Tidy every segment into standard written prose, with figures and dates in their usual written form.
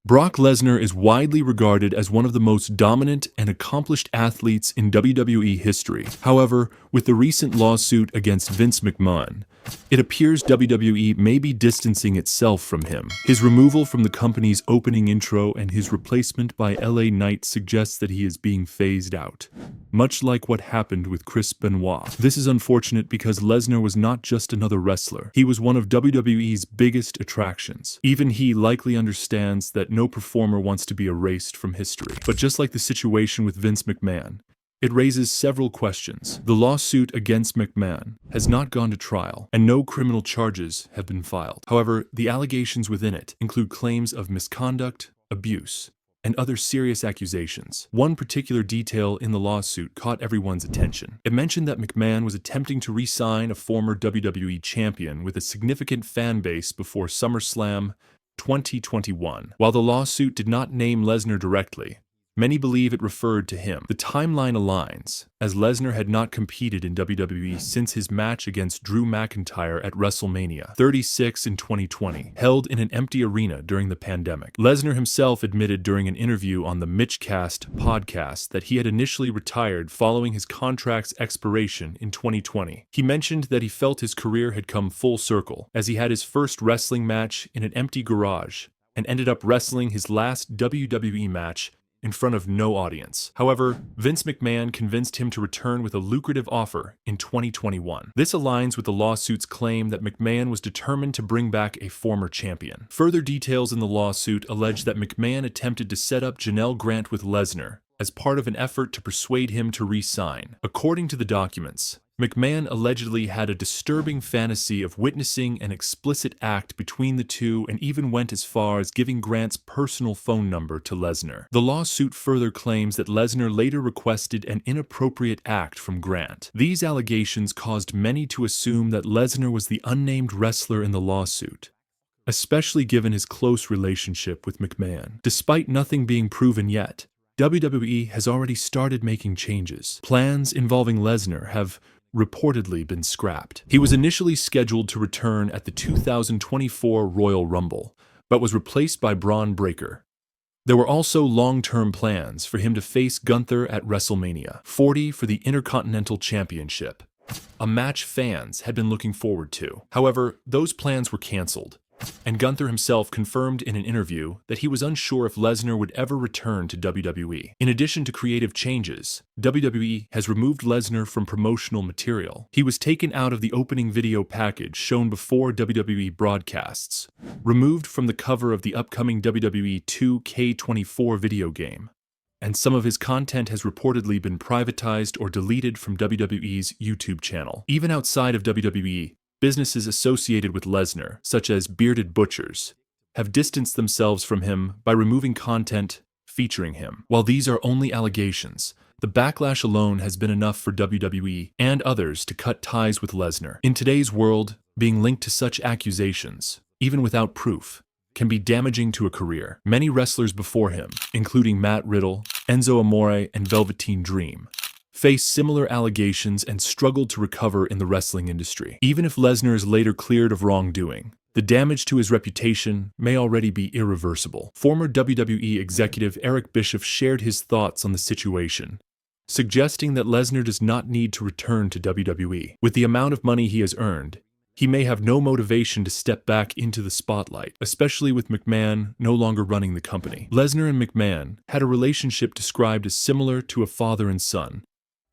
Brock Lesnar is widely regarded as one of the most dominant and accomplished athletes in WWE history. However, with the recent lawsuit against Vince McMahon, it appears WWE may be distancing itself from him. His removal from the company's opening intro and his replacement by LA Knight suggests that he is being phased out, much like what happened with Chris Benoit. This is unfortunate because Lesnar was not just another wrestler. He was one of WWE's biggest attractions. Even he likely understands that no performer wants to be erased from history. But just like the situation with Vince McMahon, it raises several questions. The lawsuit against McMahon has not gone to trial, and no criminal charges have been filed. However, the allegations within it include claims of misconduct, abuse, and other serious accusations. One particular detail in the lawsuit caught everyone's attention. It mentioned that McMahon was attempting to re-sign a former WWE champion with a significant fan base before SummerSlam 2021. While the lawsuit did not name Lesnar directly, many believe it referred to him. The timeline aligns, as Lesnar had not competed in WWE since his match against Drew McIntyre at WrestleMania 36 in 2020, held in an empty arena during the pandemic. Lesnar himself admitted during an interview on the Mitchcast podcast that he had initially retired following his contract's expiration in 2020. He mentioned that he felt his career had come full circle, as he had his first wrestling match in an empty garage and ended up wrestling his last WWE match in front of no audience. However, Vince McMahon convinced him to return with a lucrative offer in 2021. This aligns with the lawsuit's claim that McMahon was determined to bring back a former champion. Further details in the lawsuit allege that McMahon attempted to set up Janelle Grant with Lesnar as part of an effort to persuade him to re-sign. According to the documents, McMahon allegedly had a disturbing fantasy of witnessing an explicit act between the two and even went as far as giving Grant's personal phone number to Lesnar. The lawsuit further claims that Lesnar later requested an inappropriate act from Grant. These allegations caused many to assume that Lesnar was the unnamed wrestler in the lawsuit, especially given his close relationship with McMahon. Despite nothing being proven yet, WWE has already started making changes. Plans involving Lesnar have reportedly been scrapped. He was initially scheduled to return at the 2024 Royal Rumble, but was replaced by Braun Breaker. There were also long-term plans for him to face Gunther at WrestleMania 40 for the Intercontinental Championship, a match fans had been looking forward to. However, those plans were canceled, and Gunther himself confirmed in an interview that he was unsure if Lesnar would ever return to WWE. In addition to creative changes, WWE has removed Lesnar from promotional material. He was taken out of the opening video package shown before WWE broadcasts, removed from the cover of the upcoming WWE 2K24 video game, and some of his content has reportedly been privatized or deleted from WWE's YouTube channel. Even outside of WWE, businesses associated with Lesnar, such as Bearded Butchers, have distanced themselves from him by removing content featuring him. While these are only allegations, the backlash alone has been enough for WWE and others to cut ties with Lesnar. In today's world, being linked to such accusations, even without proof, can be damaging to a career. Many wrestlers before him, including Matt Riddle, Enzo Amore, and Velveteen Dream, faced similar allegations and struggled to recover in the wrestling industry. Even if Lesnar is later cleared of wrongdoing, the damage to his reputation may already be irreversible. Former WWE executive Eric Bischoff shared his thoughts on the situation, suggesting that Lesnar does not need to return to WWE. With the amount of money he has earned, he may have no motivation to step back into the spotlight, especially with McMahon no longer running the company. Lesnar and McMahon had a relationship described as similar to a father and son,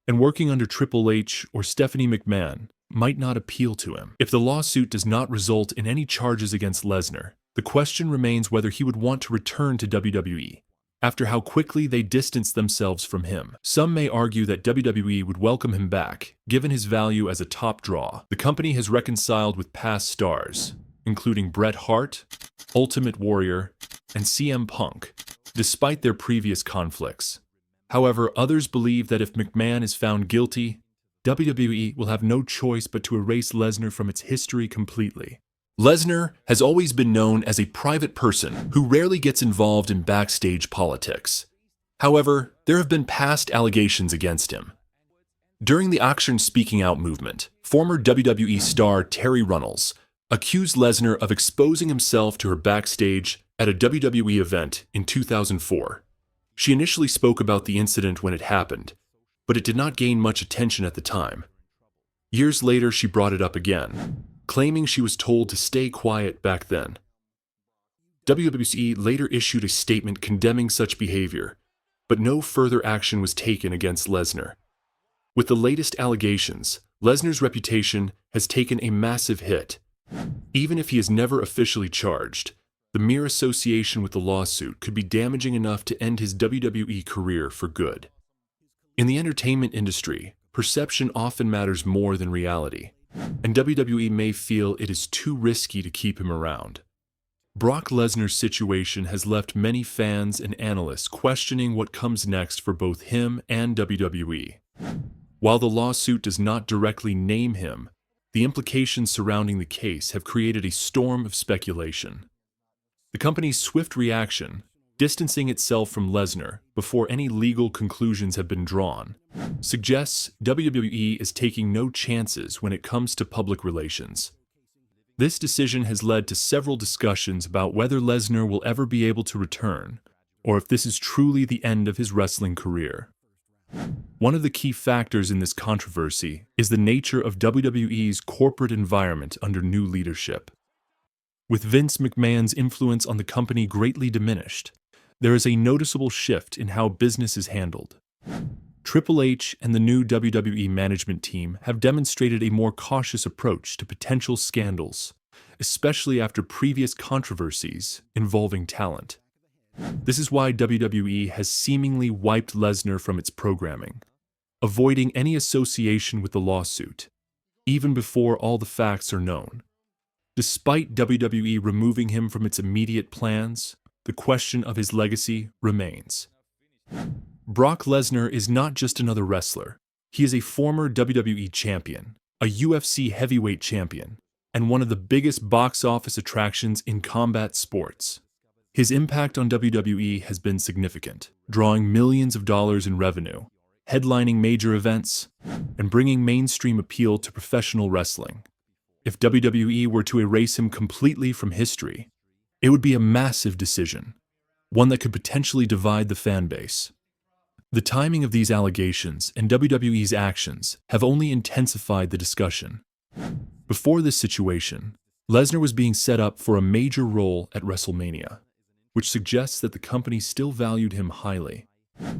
and working under Triple H or Stephanie McMahon might not appeal to him. If the lawsuit does not result in any charges against Lesnar, the question remains whether he would want to return to WWE after how quickly they distanced themselves from him. Some may argue that WWE would welcome him back, given his value as a top draw. The company has reconciled with past stars, including Bret Hart, Ultimate Warrior, and CM Punk, despite their previous conflicts. However, others believe that if McMahon is found guilty, WWE will have no choice but to erase Lesnar from its history completely. Lesnar has always been known as a private person who rarely gets involved in backstage politics. However, there have been past allegations against him. During the Action Speaking Out movement, former WWE star Terry Runnels accused Lesnar of exposing himself to her backstage at a WWE event in 2004. She initially spoke about the incident when it happened, but it did not gain much attention at the time. Years later, she brought it up again, claiming she was told to stay quiet back then. WWE later issued a statement condemning such behavior, but no further action was taken against Lesnar. With the latest allegations, Lesnar's reputation has taken a massive hit. Even if he is never officially charged, the mere association with the lawsuit could be damaging enough to end his WWE career for good. In the entertainment industry, perception often matters more than reality, and WWE may feel it is too risky to keep him around. Brock Lesnar's situation has left many fans and analysts questioning what comes next for both him and WWE. While the lawsuit does not directly name him, the implications surrounding the case have created a storm of speculation. The company's swift reaction, distancing itself from Lesnar before any legal conclusions have been drawn, suggests WWE is taking no chances when it comes to public relations. This decision has led to several discussions about whether Lesnar will ever be able to return, or if this is truly the end of his wrestling career. One of the key factors in this controversy is the nature of WWE's corporate environment under new leadership. With Vince McMahon's influence on the company greatly diminished, there is a noticeable shift in how business is handled. Triple H and the new WWE management team have demonstrated a more cautious approach to potential scandals, especially after previous controversies involving talent. This is why WWE has seemingly wiped Lesnar from its programming, avoiding any association with the lawsuit, even before all the facts are known. Despite WWE removing him from its immediate plans, the question of his legacy remains. Brock Lesnar is not just another wrestler. He is a former WWE champion, a UFC heavyweight champion, and one of the biggest box office attractions in combat sports. His impact on WWE has been significant, drawing millions of dollars in revenue, headlining major events, and bringing mainstream appeal to professional wrestling. If WWE were to erase him completely from history, it would be a massive decision, one that could potentially divide the fan base. The timing of these allegations and WWE's actions have only intensified the discussion. Before this situation, Lesnar was being set up for a major role at WrestleMania, which suggests that the company still valued him highly.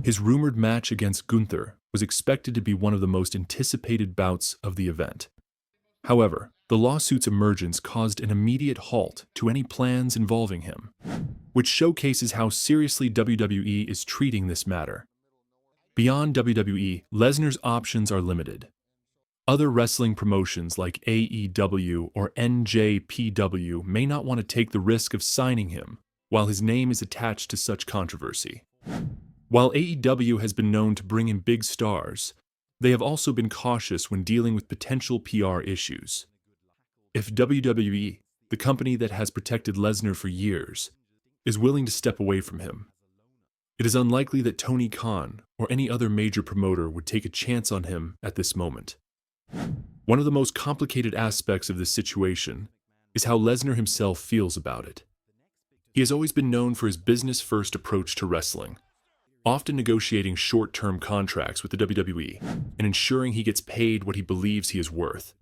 His rumored match against Gunther was expected to be one of the most anticipated bouts of the event. However, the lawsuit's emergence caused an immediate halt to any plans involving him, which showcases how seriously WWE is treating this matter. Beyond WWE, Lesnar's options are limited. Other wrestling promotions like AEW or NJPW may not want to take the risk of signing him while his name is attached to such controversy. While AEW has been known to bring in big stars, they have also been cautious when dealing with potential PR issues. If WWE, the company that has protected Lesnar for years, is willing to step away from him, it is unlikely that Tony Khan or any other major promoter would take a chance on him at this moment. One of the most complicated aspects of this situation is how Lesnar himself feels about it. He has always been known for his business-first approach to wrestling, often negotiating short-term contracts with the WWE and ensuring he gets paid what he believes he is worth.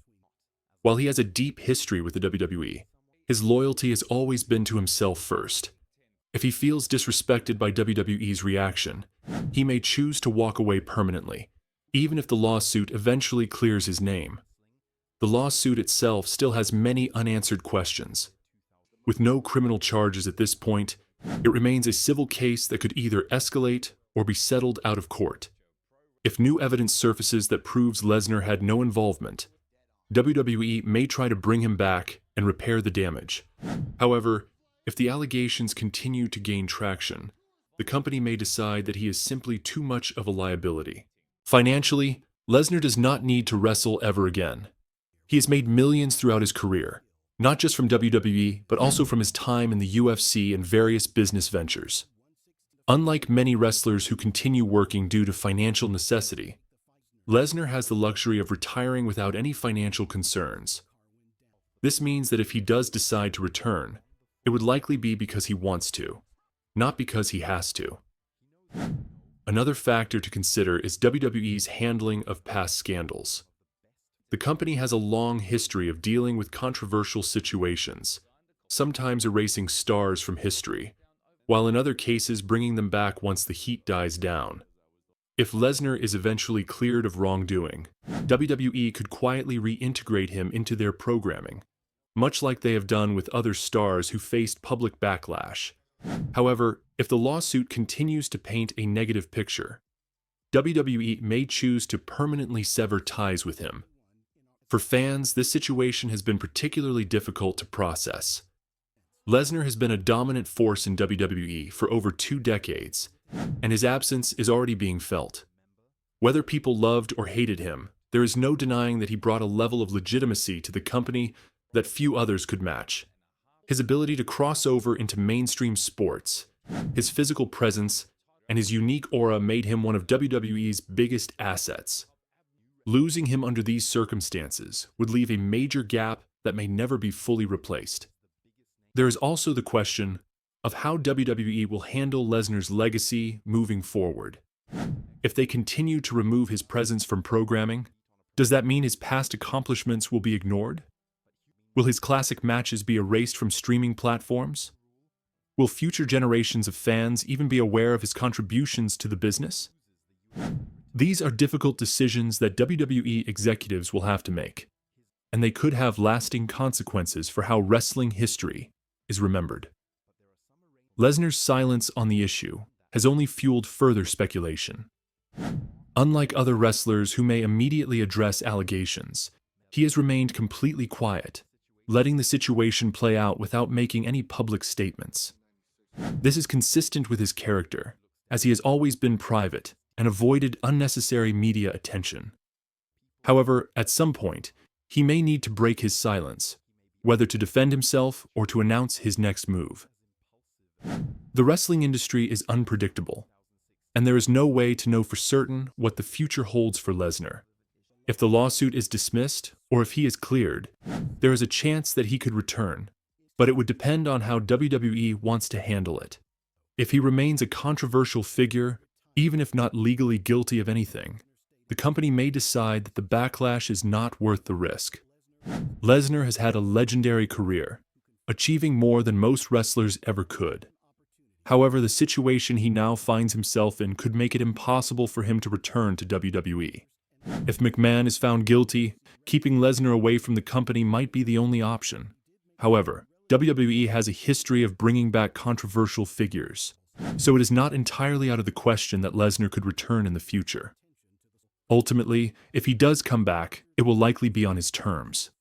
While he has a deep history with the WWE, his loyalty has always been to himself first. If he feels disrespected by WWE's reaction, he may choose to walk away permanently, even if the lawsuit eventually clears his name. The lawsuit itself still has many unanswered questions. With no criminal charges at this point, it remains a civil case that could either escalate or be settled out of court. If new evidence surfaces that proves Lesnar had no involvement, WWE may try to bring him back and repair the damage. However, if the allegations continue to gain traction, the company may decide that he is simply too much of a liability. Financially, Lesnar does not need to wrestle ever again. He has made millions throughout his career, not just from WWE, but also from his time in the UFC and various business ventures. Unlike many wrestlers who continue working due to financial necessity, Lesnar has the luxury of retiring without any financial concerns. This means that if he does decide to return, it would likely be because he wants to, not because he has to. Another factor to consider is WWE's handling of past scandals. The company has a long history of dealing with controversial situations, sometimes erasing stars from history, while in other cases bringing them back once the heat dies down. If Lesnar is eventually cleared of wrongdoing, WWE could quietly reintegrate him into their programming, much like they have done with other stars who faced public backlash. However, if the lawsuit continues to paint a negative picture, WWE may choose to permanently sever ties with him. For fans, this situation has been particularly difficult to process. Lesnar has been a dominant force in WWE for over 2 decades, and his absence is already being felt. Whether people loved or hated him, there is no denying that he brought a level of legitimacy to the company that few others could match. His ability to cross over into mainstream sports, his physical presence, and his unique aura made him one of WWE's biggest assets. Losing him under these circumstances would leave a major gap that may never be fully replaced. There is also the question of how WWE will handle Lesnar's legacy moving forward. If they continue to remove his presence from programming, does that mean his past accomplishments will be ignored? Will his classic matches be erased from streaming platforms? Will future generations of fans even be aware of his contributions to the business? These are difficult decisions that WWE executives will have to make, and they could have lasting consequences for how wrestling history is remembered. Lesnar's silence on the issue has only fueled further speculation. Unlike other wrestlers who may immediately address allegations, he has remained completely quiet, letting the situation play out without making any public statements. This is consistent with his character, as he has always been private and avoided unnecessary media attention. However, at some point, he may need to break his silence, whether to defend himself or to announce his next move. The wrestling industry is unpredictable, and there is no way to know for certain what the future holds for Lesnar. If the lawsuit is dismissed, or if he is cleared, there is a chance that he could return, but it would depend on how WWE wants to handle it. If he remains a controversial figure, even if not legally guilty of anything, the company may decide that the backlash is not worth the risk. Lesnar has had a legendary career, achieving more than most wrestlers ever could. However, the situation he now finds himself in could make it impossible for him to return to WWE. If McMahon is found guilty, keeping Lesnar away from the company might be the only option. However, WWE has a history of bringing back controversial figures, so it is not entirely out of the question that Lesnar could return in the future. Ultimately, if he does come back, it will likely be on his terms.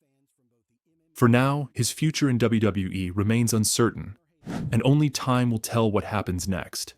For now, his future in WWE remains uncertain, and only time will tell what happens next.